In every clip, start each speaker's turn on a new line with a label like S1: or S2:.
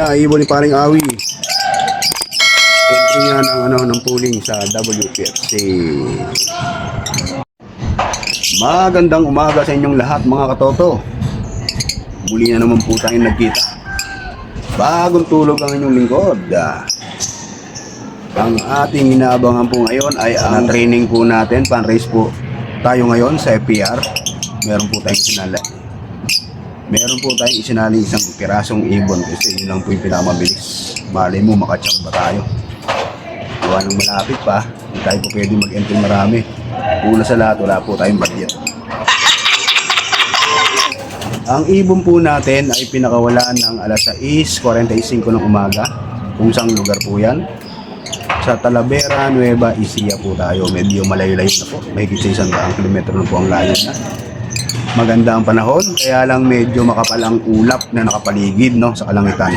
S1: na ibon ni paring Awi. Entry nga ng pooling sa WPFC. Magandang umaga sa inyong lahat mga katoto. Muli na naman po tayong nagkita. Bagong tulog ang inyong lingkod. Ang ating inaabangan po ngayon ay ang training po natin. Pan-race po tayo ngayon sa FPR. Meron po tayong isinali isang pirasong ibon kasi yun lang po yung pinakamabilis. Malay mo makachamba tayo. Gawa ng malapit pa, hindi tayo po pwede mag-entry marami. Una sa lahat, wala po tayong budget. Ang ibon po natin ay pinakawalan ng alas 6:45 ng umaga. Kung saan lugar po yan? Sa Talavera, Nueva Ecija po tayo. Medyo malayo-layo na po. Mahigit sa 100 kilometro na po ang layo na. Maganda ang panahon, kaya lang medyo makapal ang ulap na nakapaligid sa kalangitan.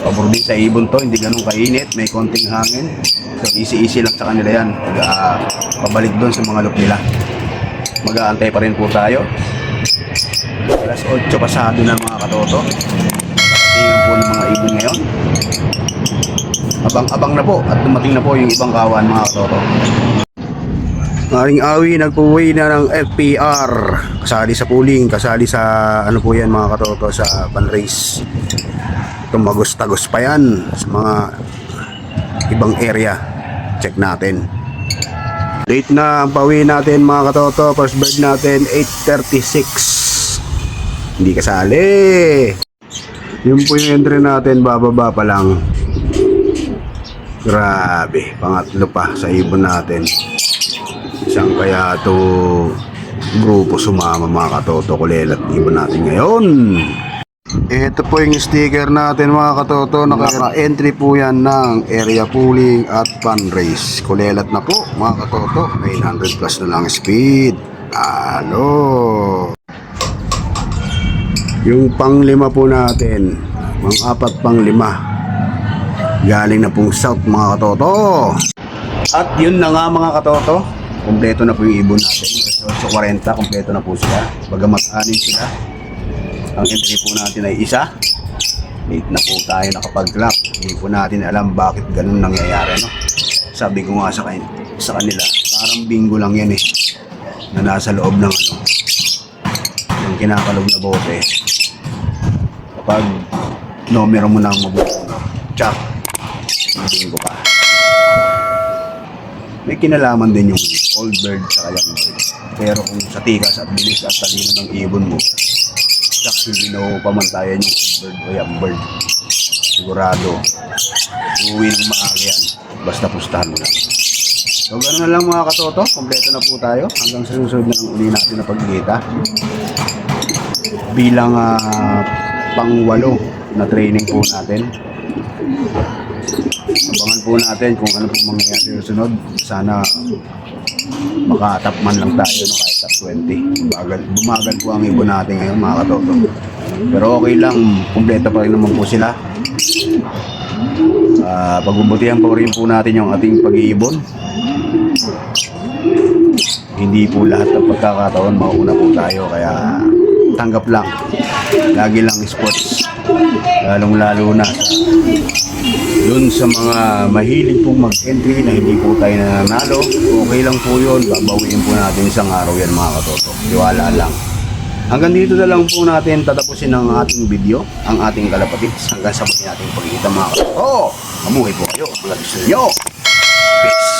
S1: Pabor din sa ibon to, hindi ganun kainit, may konting hangin. So easy lang sa kanila yan. Pabalik doon sa mga loop nila. Mag-aantay pa rin po tayo. Alas 8 pasado na mga katoto. Tingnan po ng mga ibon ngayon. Abang-abang na po at dumating na po yung ibang kawan mga katoto. Maring Awi nagpuwi na ng FPR. Kasali sa pooling, kasali sa po yan mga katoto sa pan-race. Tumagos-tagos pa yan sa mga ibang area. Check natin. Late na ang pauwi natin mga katoto. First bird natin 8:36. Hindi kasali. Yun po yung entry natin, bababa pa lang. Grabe, pangatlo pa sa ibon natin. Isang kaya to grupo sumama mga katoto, kulelat ibon natin ngayon. Ito po yung sticker natin mga katoto. Naka-entry po yan ng area pooling at pan-race. Kulelat na po mga katoto. 900 plus na lang speed. Yung pang-5 po natin, mga 4 pang-5, galing na pong south mga katoto. At yun na nga mga katoto, kompleto na po yung ibon natin. Sa 40, kompleto na po sila. Bagamat 6 sila. Ang entry po natin ay isa. Late na po tayo nakapag-clock. Hindi po natin alam bakit ganun nangyayari, no? Sabi ko nga sa kanila, parang bingo lang yan na nasa loob ng yung kinakalog na bote. Kapag numero mo na ang mabuti, check, bingo ka. May kinalaman din yung old bird sa young bird. Pero kung sa tikas at bilis at talino ng ibon mo, hindi na pamantayan yung old bird o young bird. Sigurado, uwi ng maaga yan. Basta pustahan mo lang. So ganoon na lang mga katoto. Kompleto na po tayo. Hanggang sa susunod na uli natin na pagkita. Bilang pang-8 na training po natin. Abangan po natin kung ano po mangyayari sa susunod. Sana makatap man lang tayo kahit top 20. Bumagal po ang ibon natin ngayon mga katoto. Pero okay lang, kumpleto pa rin naman po sila. Pagbubutihan po rin po natin yung ating pag-iibon. Hindi po lahat ng pagkakataon mauna po tayo, kaya tanggap lang. Lagi lang sports, lalong-lalo na dun sa mga mahilig pong mag-entry na hindi po tayo nananalo. Okay lang po yun, babawiin po natin isang araw yan mga katoto. Tiwala lang. Hanggang dito na lang po natin tatapusin ang ating video, ang ating kalapatids. Hanggang sa muli natin pagkikita mga katoto. Mamuhay po kayo. Mga gusto nyo. Peace.